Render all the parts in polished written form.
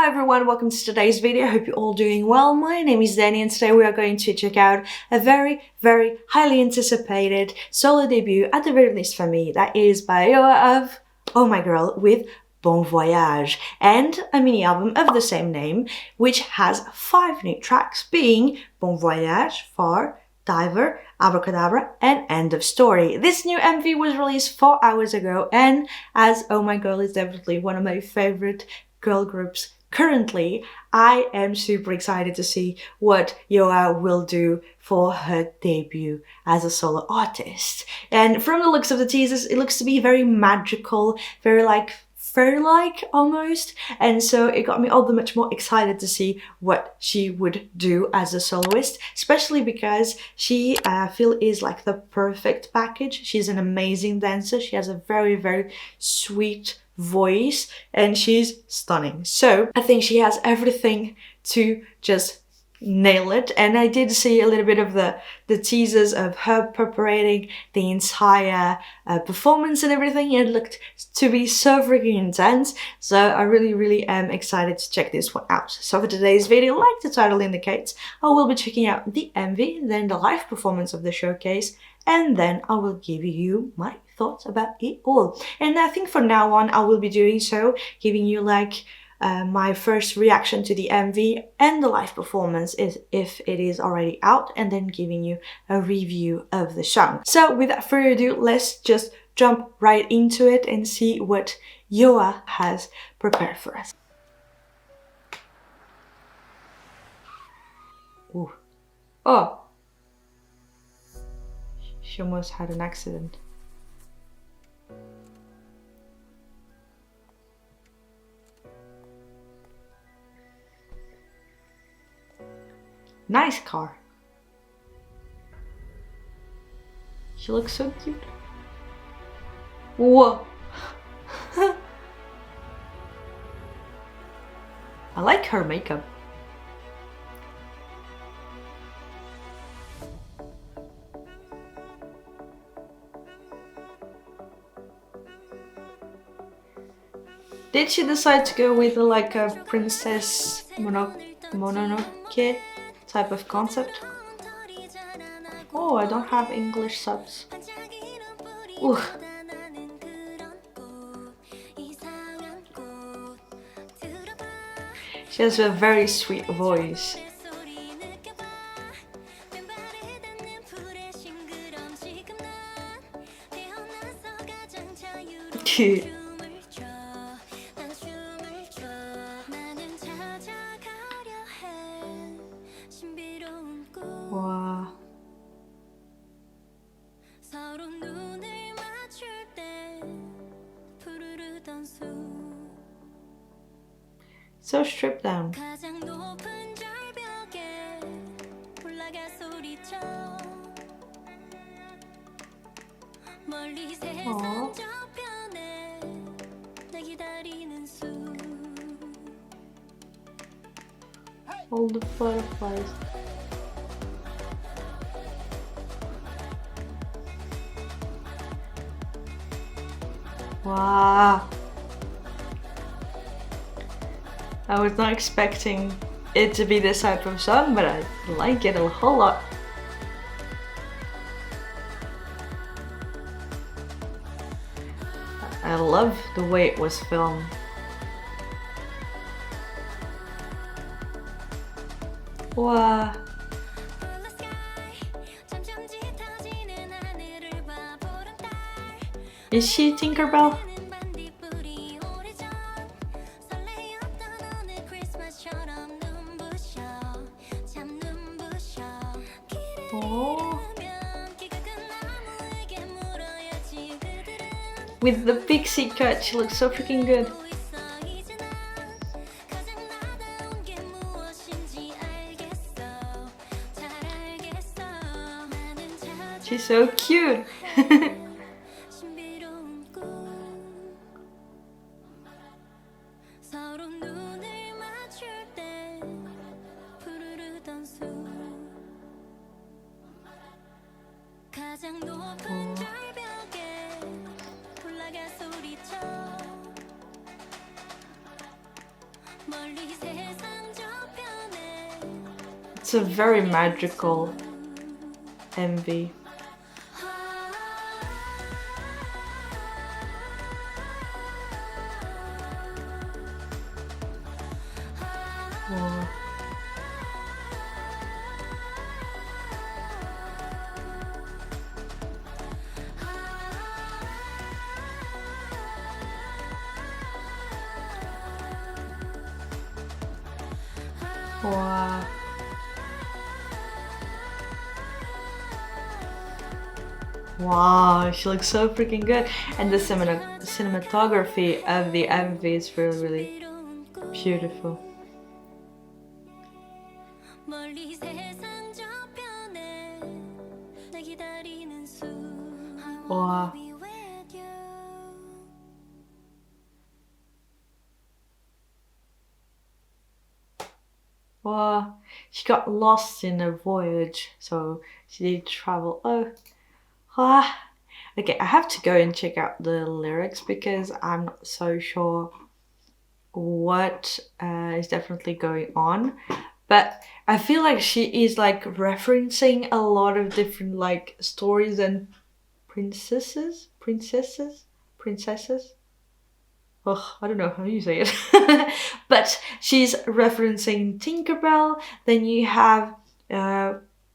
everyone, welcome to today's video. I hope you're all doing well. My name is Danny and today we are going to check out a very highly anticipated solo debut, at the very least for me. That is by YooA of Oh My Girl with Bon Voyage, and a mini album of the same name, which has 5 new tracks, being Bon Voyage, Far, Diver, Abracadabra, and End of Story. This new MV was released 4 hours ago, and as Oh My Girl is definitely one of my favorite girl groups currently, I am super excited to see what YooA will do for her debut as a solo artist. And from the looks of the teasers, it looks to be very magical, very like fairy-like almost, and so it got me all the much more excited to see what she would do as a soloist, especially because she I feel is like the perfect package. She's an amazing dancer, she has a very sweet voice, and she's stunning. So I think she has everything to just nail it. And I did see a little bit of the teasers of her preparing the entire performance and everything, and it looked to be so freaking intense. So I really am excited to check this one out. So for today's video, like the title indicates, I will be checking out the MV, then the live performance of the showcase, and then I will give you my thoughts about it all. And I think from now on I will be doing so, giving you like my first reaction to the MV and the live performance if it is already out, and then giving you a review of the song. So without further ado, let's just jump right into it and see what YooA has prepared for us. Ooh. Oh! She almost had an accident. Nice car. She looks so cute. Whoa. I like her makeup. Did she decide to go with like a Princess Mononoke type of concept? Oh, I don't have English subs. Ooh. She has a very sweet voice. Cute. Wow. So stripped down. Aww. All the butterflies. Wow. I was not expecting it to be this type of song, but I like it a whole lot. I love the way it was filmed. Wow. Is she Tinkerbell? Oh. With the pixie cut, she looks so freaking good. She's so cute. It's a very magical MV. Wow. Wow. Wow, she looks so freaking good. And the cinematography of the MV is really, really beautiful. Wow. Wow. She got lost in a voyage, so she did travel. Oh. Ah. Okay, I have to go and check out the lyrics because I'm not so sure what is definitely going on. But I feel like she is like referencing a lot of different like stories and princesses. Oh, I don't know how you say it. But she's referencing Tinkerbell. Then you have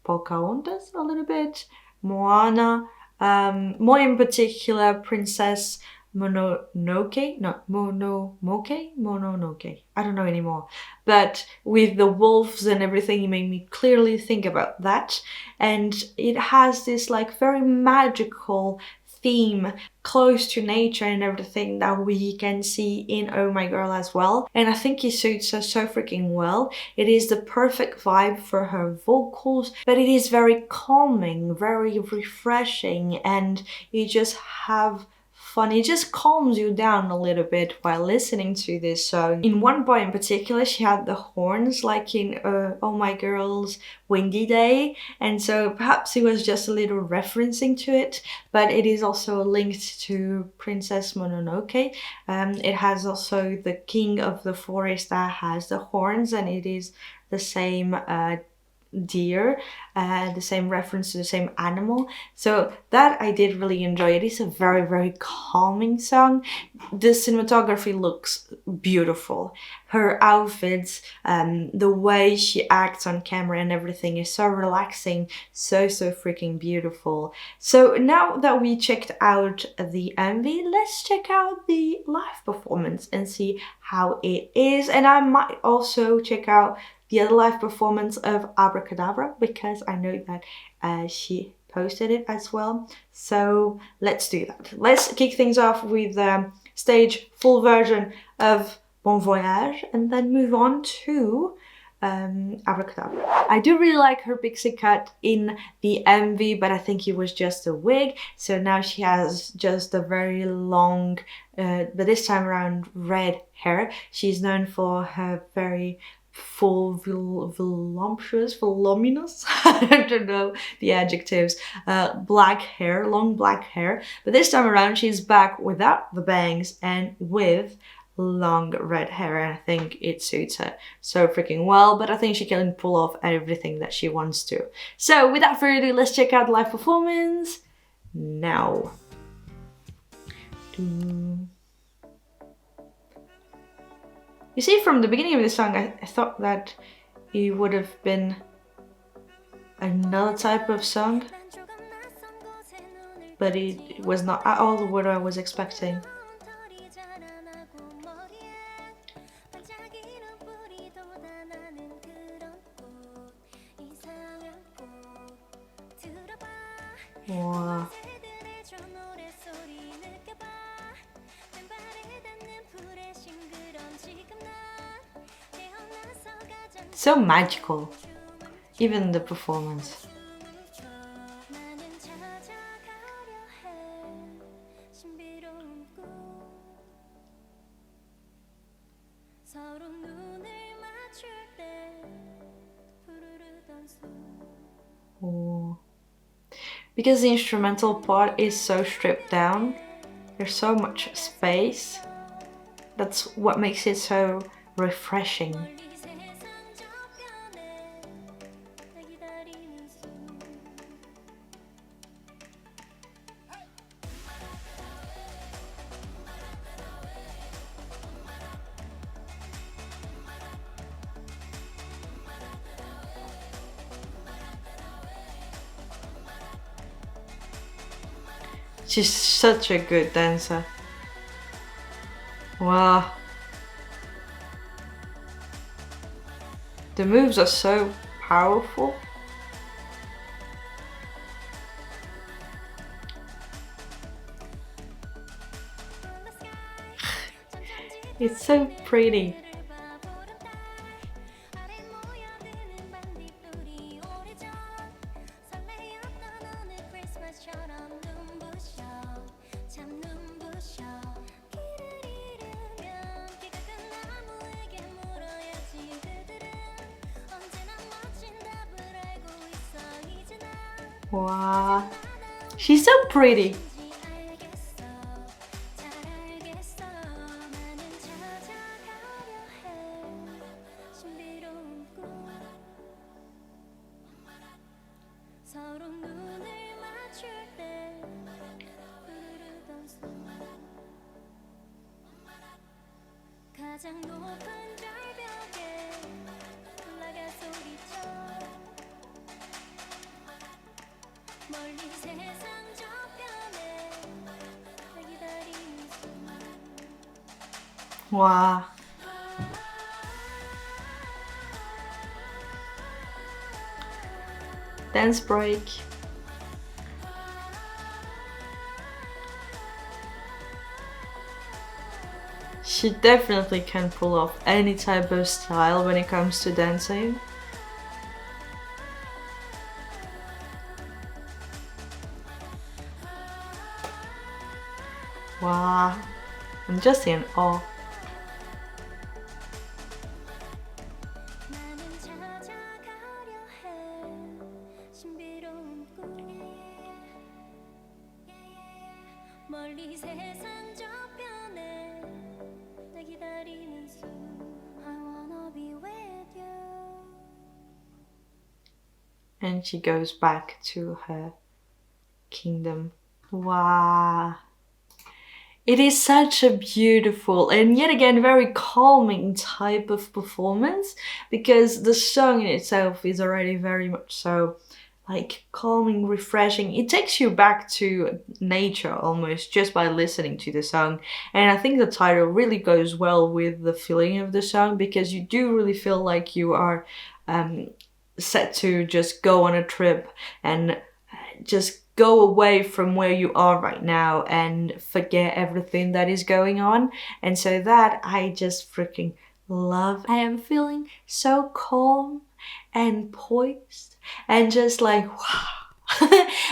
Pocahontas a little bit, Moana, more in particular Princess Mononoke. No, Mononoke. I don't know anymore. But with the wolves and everything, it made me clearly think about that. And it has this like very magical theme, close to nature and everything that we can see in Oh My Girl as well. And I think it suits her so freaking well. It is the perfect vibe for her vocals, but it is very calming, very refreshing, and you just have fun. It just calms you down a little bit while listening to this song. In one part in particular, she had the horns like in Oh My Girl's Windy Day, and so perhaps it was just a little referencing to it, but it is also linked to Princess Mononoke. It has also the king of the forest that has the horns, and it is the same deer, the same reference to the same animal. So that I did really enjoy. It is a very, very calming song. The cinematography looks beautiful. Her outfits, the way she acts on camera and everything is so relaxing, so freaking beautiful. So now that we checked out the MV, let's check out the live performance and see how it is. And I might also check out the other live performance of Abracadabra because I know that she posted it as well. So let's do that. Let's kick things off with the stage full version of Bon Voyage and then move on to Abracadabra. I do really like her pixie cut in the MV, but I think it was just a wig. So now she has just a very long, but this time around red hair. She's known for her very full, voluminous, I don't know the adjectives, black hair, long black hair. But this time around she's back without the bangs and with long red hair, and I think it suits her so freaking well, but I think she can pull off everything that she wants to. So without further ado, let's check out the live performance now. You see, from the beginning of this song, I thought that it would have been another type of song, but it was not at all what I was expecting. Wow. So magical, even the performance. Oh. Because the instrumental part is so stripped down, there's so much space. That's what makes it so refreshing. She's such a good dancer. Wow. The moves are so powerful. It's so pretty. Wow, she's so pretty. Wow. Dance break. She definitely can pull off any type of style when it comes to dancing. Wow, I'm just in awe. And she goes back to her kingdom. Wow. It is such a beautiful and yet again very calming type of performance, because the song in itself is already very much so like calming, refreshing. It takes you back to nature almost just by listening to the song. And I think the title really goes well with the feeling of the song, because you do really feel like you are set to just go on a trip and just go away from where you are right now and forget everything that is going on. And so that I just freaking love. I am feeling so calm and poised and just like wow.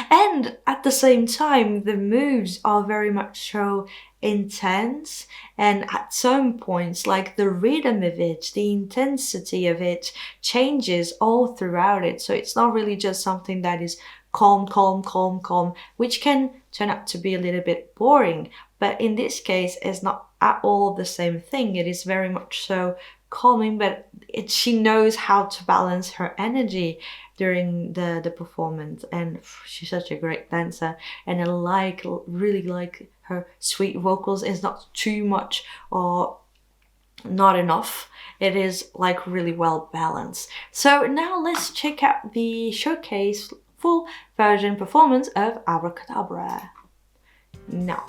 And at the same time the moves are very much so intense, and at some points like the rhythm of it, the intensity of it changes all throughout it. So it's not really just something that is calm, calm, calm, calm, which can turn out to be a little bit boring. But in this case, it's not at all the same thing. It is very much so calming, but she knows how to balance her energy during the performance. And she's such a great dancer. And I really like her sweet vocals. It's not too much or not enough. It is like really well balanced. So now let's check out the showcase full version performance of Abracadabra. Now.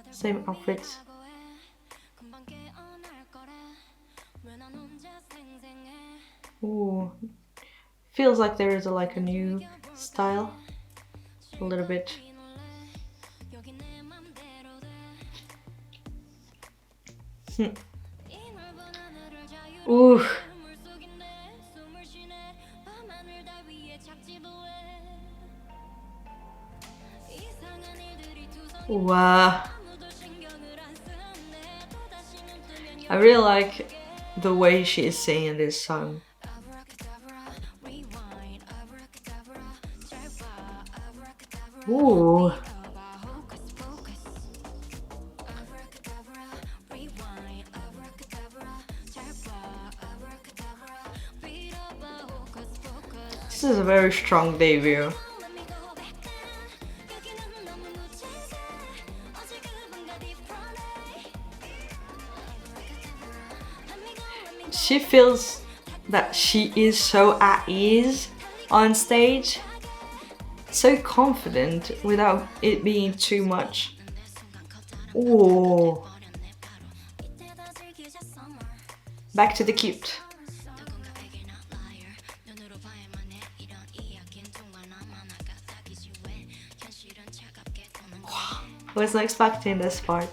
Same outfits. Ooh, feels like there is like a new style, a little bit. Ooh. Wow. I really like the way she is singing this song. Ooh. This is a very strong debut. She feels that she is so at ease on stage, so confident without it being too much. Ooh. Back to the cute. Wasn't expecting this part.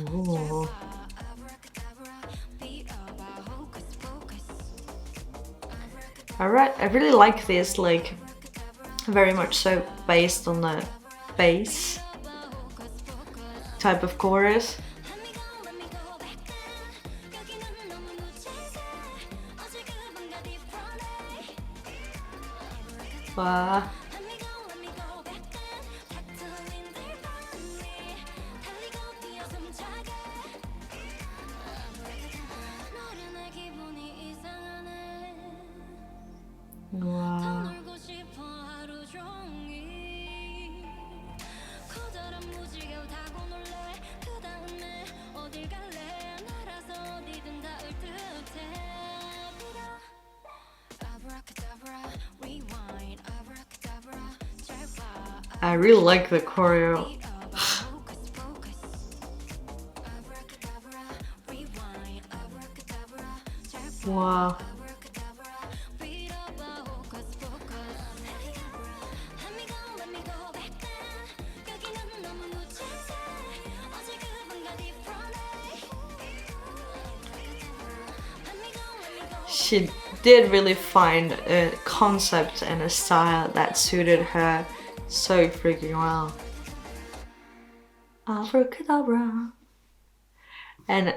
Ooh. I really like this, like, very much so based on the bass type of chorus. Wow. Wow. I really like the choreo. Wow. She did really find a concept and a style that suited her so freaking well. Abracadabra. And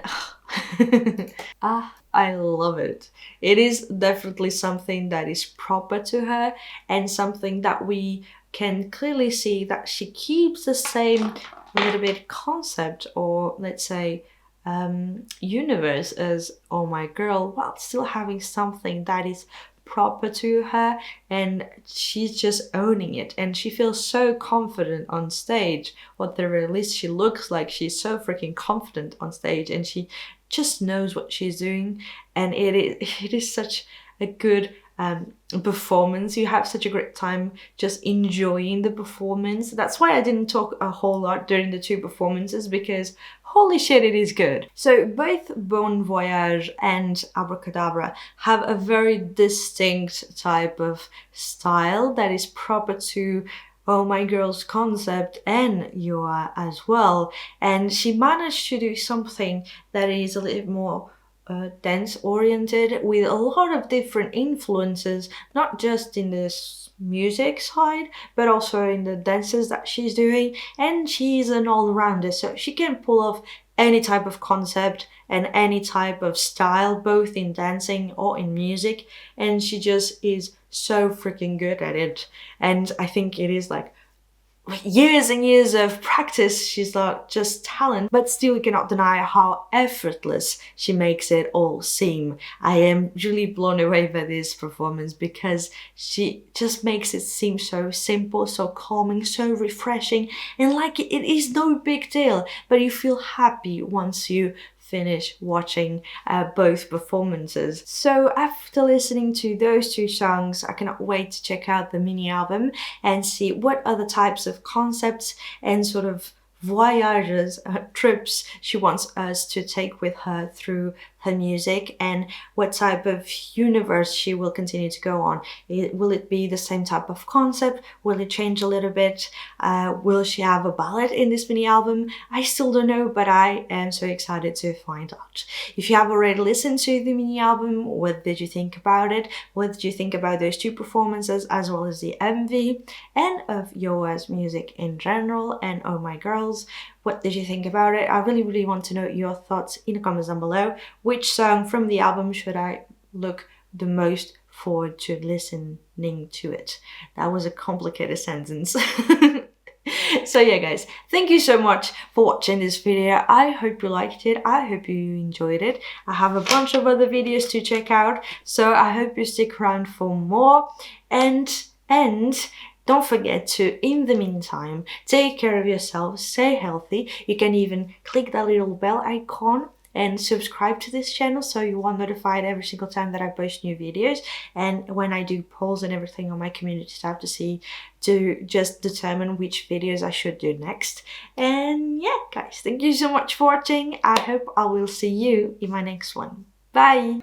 I love it. It is definitely something that is proper to her and something that we can clearly see that she keeps the same little bit concept, or let's say universe as Oh My Girl, while still having something that is proper to her, and she's just owning it, and she feels so confident on stage. What the very least she looks like, she's so freaking confident on stage, and she just knows what she's doing, and it is such a good performance. You have such a great time just enjoying the performance. That's why I didn't talk a whole lot during the two performances, because holy shit, it is good. So both Bon Voyage and Abracadabra have a very distinct type of style that is proper to Oh My Girl's concept and YooA as well. And she managed to do something that is a little more dance oriented, with a lot of different influences, not just in this music side but also in the dances that she's doing. And she's an all-rounder, so she can pull off any type of concept and any type of style, both in dancing or in music, and she just is so freaking good at it. And I think it is like years and years of practice. She's not just talent, but still you cannot deny how effortless she makes it all seem. I am really blown away by this performance because she just makes it seem so simple, so calming, so refreshing, and like it is no big deal, but you feel happy once you finish watching both performances. So after listening to those two songs, I cannot wait to check out the mini album and see what other types of concepts and sort of voyages, trips she wants us to take with her through her music, and what type of universe she will continue to go on. Will it be the same type of concept? Will it change a little bit? Will she have a ballad in this mini album? I still don't know, but I am so excited to find out. If you have already listened to the mini album, what did you think about it? What did you think about those two performances, as well as the MV, and of YooA's music in general, and Oh My Girls? What did you think about it? I really want to know your thoughts in the comments down below. Which song from the album should I look the most forward to listening to it. That was a complicated sentence. So yeah guys, thank you so much for watching this video. I hope you liked it. I hope you enjoyed it. I have a bunch of other videos to check out, so I hope you stick around for more. And don't forget to, in the meantime, take care of yourself, stay healthy. You can even click that little bell icon and subscribe to this channel so you are notified every single time that I post new videos, and when I do polls and everything on my community tab to just determine which videos I should do next. And yeah guys, thank you so much for watching. I hope I will see you in my next one. Bye!